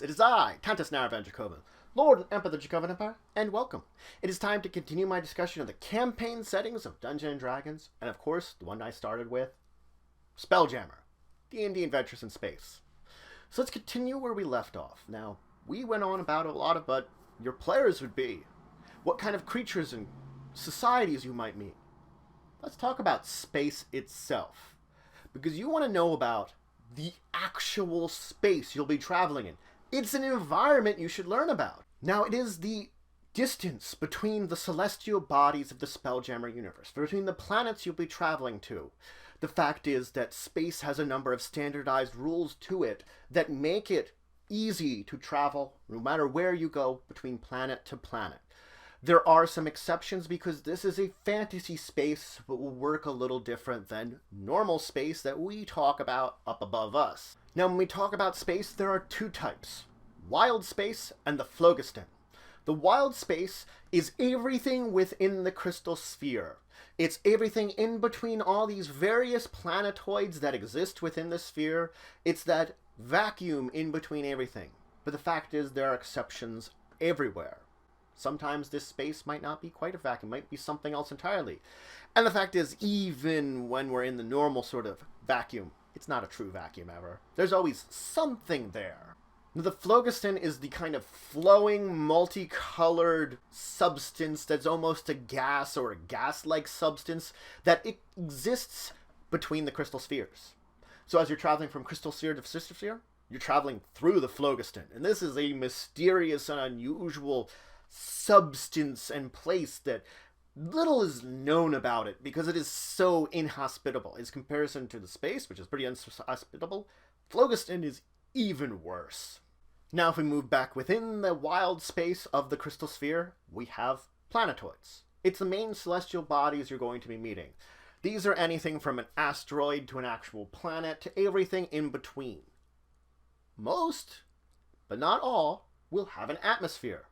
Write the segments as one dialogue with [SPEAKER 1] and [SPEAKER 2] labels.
[SPEAKER 1] It is I, Countess Naravan Dracovin, Lord and Emperor of the Dracovin Empire, and welcome. It is time to continue my discussion of the campaign settings of Dungeons & Dragons, and of course, the one I started with, Spelljammer, D&D Adventures in Space. So let's continue where we left off. Now, we went on about a lot of what your players would be, what kind of creatures and societies you might meet. Let's talk about space itself, because you want to know about the actual space you'll be traveling in. It's an environment you should learn about. Now, it is the distance between the celestial bodies of the Spelljammer universe, between the planets you'll be traveling to. The fact is that space has a number of standardized rules to it that make it easy to travel, no matter where you go, between planet to planet. There are some exceptions because this is a fantasy space, but will work a little different than normal space that we talk about up above us. Now, when we talk about space, there are two types: wild space and the Phlogiston. The wild space is everything within the crystal sphere. It's everything in between all these various planetoids that exist within the sphere. It's that vacuum in between everything. But the fact is, there are exceptions everywhere. Sometimes this space might not be quite a vacuum, might be something else entirely. And the fact is, even when we're in the normal sort of vacuum, it's not a true vacuum ever. There's always something there. The Phlogiston is the kind of flowing, multicolored substance that's almost a gas or a gas-like substance that exists between the crystal spheres. So as you're traveling from crystal sphere to sister sphere, you're traveling through the Phlogiston. And this is a mysterious and unusual substance and place that little is known about it because it is so inhospitable. In comparison to the space, which is pretty inhospitable, Phlogiston is even worse. Now, if we move back within the wild space of the crystal sphere, we have planetoids. It's the main celestial bodies you're going to be meeting. These are anything from an asteroid to an actual planet to everything in between. Most, but not all, will have an atmosphere.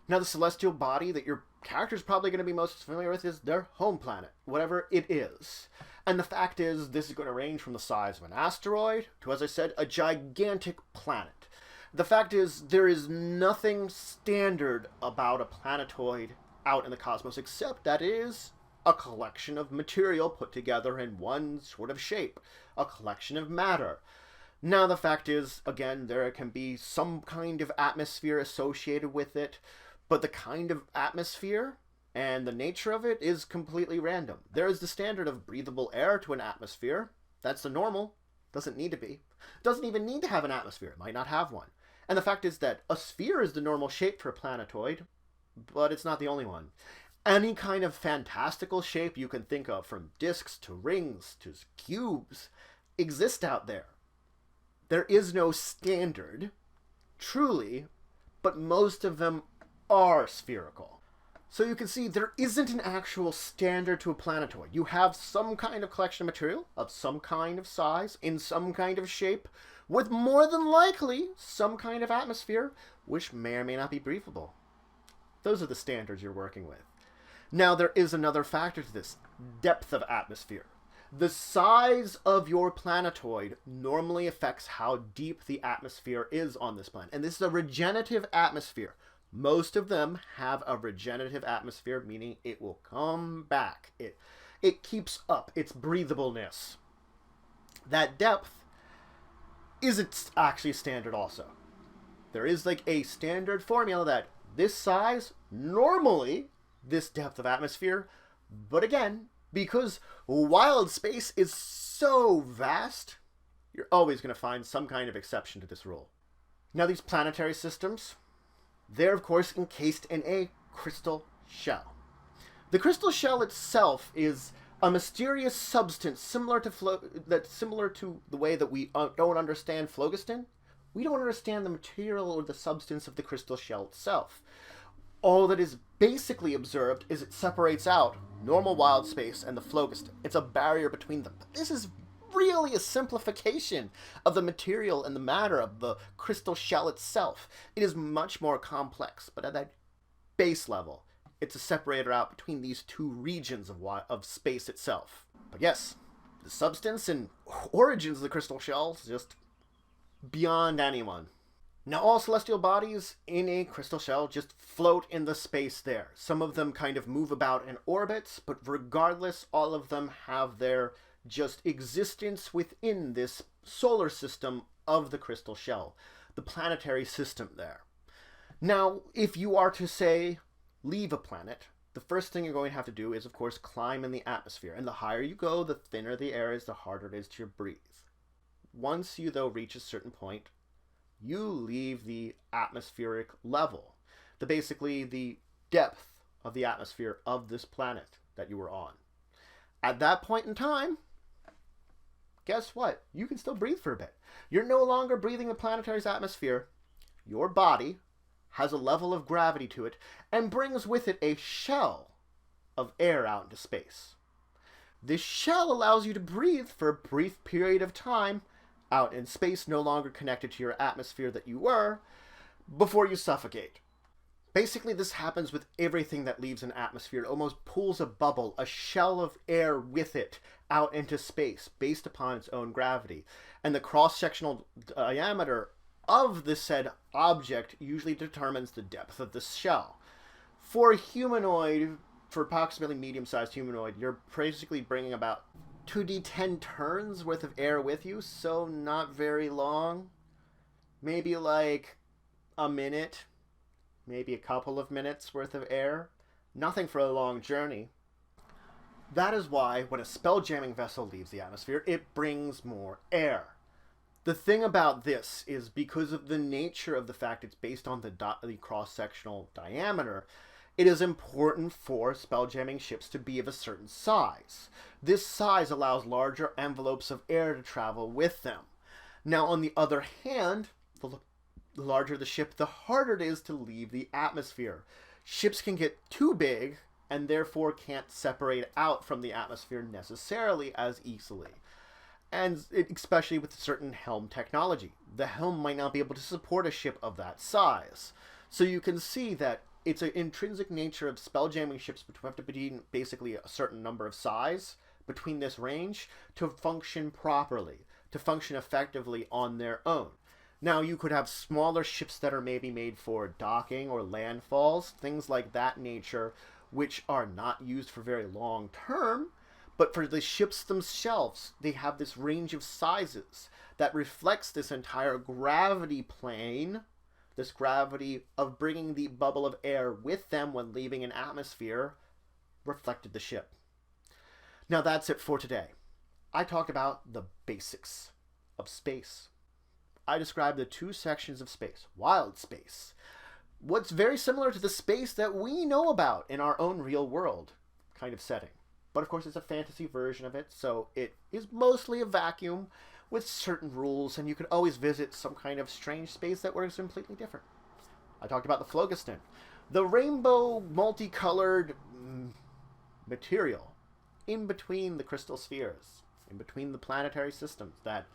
[SPEAKER 1] Now, the celestial body that your character's probably going to be most familiar with is their home planet, whatever it is. And the fact is, this is going to range from the size of an asteroid to, as I said, a gigantic planet. The fact is, there is nothing standard about a planetoid out in the cosmos, except that it is a collection of material put together in one sort of shape, a collection of matter. Now, the fact is, again, there can be some kind of atmosphere associated with it, but the kind of atmosphere and the nature of it is completely random. There is the standard of breathable air to an atmosphere. That's the normal. Doesn't need to be. Doesn't even need to have an atmosphere. It might not have one. And the fact is that a sphere is the normal shape for a planetoid, but it's not the only one. Any kind of fantastical shape you can think of, from discs to rings to cubes, exist out there. There is no standard, truly, but most of them are spherical. So you can see there isn't an actual standard to a planetoid. You have some kind of collection of material of some kind of size, in some kind of shape, with more than likely some kind of atmosphere, which may or may not be breathable. Those are the standards you're working with. Now, there is another factor to this: depth of atmosphere. The size of your planetoid normally affects how deep the atmosphere is on this planet. And this is a regenerative atmosphere. Most of them have a regenerative atmosphere, meaning it will come back. It keeps up its breathableness. That depth isn't actually standard also. There is like a standard formula that this size, normally this depth of atmosphere, but again, because wild space is so vast, you're always going to find some kind of exception to this rule. Now, these planetary systems, they're, of course, encased in a crystal shell. The crystal shell itself is a mysterious substance similar to the way that we don't understand Phlogiston. We don't understand the material or the substance of the crystal shell itself. All that is basically observed is it separates out normal wild space and the Phlogiston. It's a barrier between them. But this is really a simplification of the material and the matter of the crystal shell itself. It is much more complex, but at that base level, it's a separator out between these two regions of space itself. But yes, the substance and origins of the crystal shell is just beyond anyone. Now, all celestial bodies in a crystal shell just float in the space there. Some of them kind of move about in orbits, but regardless, all of them have their just existence within this solar system of the crystal shell, the planetary system there. Now, if you are to, say, leave a planet, the first thing you're going to have to do is, of course, climb in the atmosphere. And the higher you go, the thinner the air is, the harder it is to breathe. Once you, though, reach a certain point, you leave the atmospheric level, basically the depth of the atmosphere of this planet that you were on. At that point in time, guess what? You can still breathe for a bit. You're no longer breathing the planetary's atmosphere. Your body has a level of gravity to it and brings with it a shell of air out into space. This shell allows you to breathe for a brief period of time out in space, no longer connected to your atmosphere that you were, before you suffocate. Basically, this happens with everything that leaves an atmosphere. It almost pulls a bubble, a shell of air with it, out into space, based upon its own gravity. And the cross-sectional diameter of the said object usually determines the depth of the shell. For a humanoid, for approximately medium-sized humanoid, you're basically bringing about 2d10 turns worth of air with you, so not very long. Maybe like a minute, maybe a couple of minutes worth of air. Nothing for a long journey. That is why when a spelljamming vessel leaves the atmosphere, it brings more air. The thing about this is because of the nature of the fact it's based on the cross-sectional diameter, it is important for spelljamming ships to be of a certain size. This size allows larger envelopes of air to travel with them. Now, on the other hand, the larger the ship, the harder it is to leave the atmosphere. Ships can get too big and therefore can't separate out from the atmosphere necessarily as easily. And especially with certain helm technology. The helm might not be able to support a ship of that size. So you can see that it's an intrinsic nature of spelljamming ships which have to be basically a certain number of size between this range to function properly, to function effectively on their own. Now, you could have smaller ships that are maybe made for docking or landfalls, things like that nature, which are not used for very long term, but for the ships themselves, they have this range of sizes that reflects this entire gravity plane, this gravity of bringing the bubble of air with them when leaving an atmosphere, reflected the ship. Now that's it for today. I talked about the basics of space. I described the two sections of space, wild space, what's very similar to the space that we know about in our own real world kind of setting. But of course it's a fantasy version of it, so it is mostly a vacuum with certain rules, and you could always visit some kind of strange space that works completely different. I talked about the Phlogiston, the rainbow multicolored material in between the crystal spheres, in between the planetary systems, that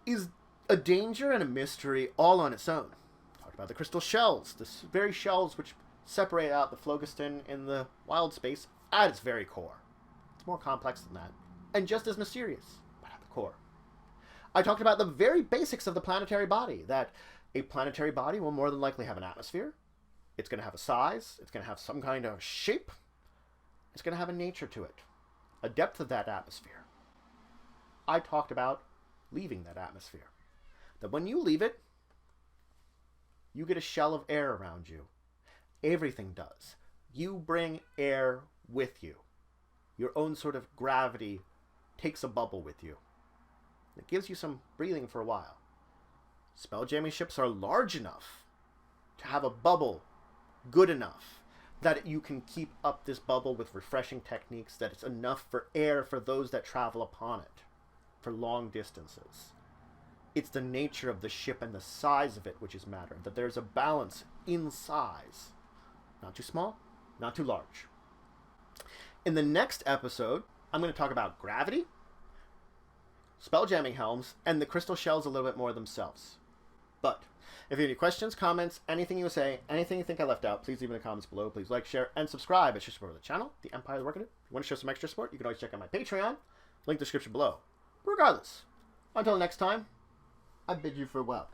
[SPEAKER 1] is a danger and a mystery all on its own. Talked about the crystal shells, the very shells which separate out the Phlogiston in the wild space at its very core. It's more complex than that, and just as mysterious, but at the core. I talked about the very basics of the planetary body, that a planetary body will more than likely have an atmosphere, it's going to have a size, it's going to have some kind of shape, it's going to have a nature to it, a depth of that atmosphere. I talked about leaving that atmosphere. That when you leave it, you get a shell of air around you. Everything does. You bring air with you. Your own sort of gravity takes a bubble with you. It gives you some breathing for a while. Spelljamming ships are large enough to have a bubble good enough that you can keep up this bubble with refreshing techniques, that it's enough for air for those that travel upon it for long distances. It's the nature of the ship and the size of it which is matter, that there's a balance in size. Not too small, not too large. In the next episode, I'm going to talk about gravity, spelljamming helms, and the crystal shells a little bit more themselves. But if you have any questions, comments, anything you say, anything you think I left out, please leave in the comments below. Please like, share, and subscribe. It's just support the channel, the Empire is working it. If you want to show some extra support, you can always check out my Patreon. Link in the description below. Regardless, until next time, I bid you farewell.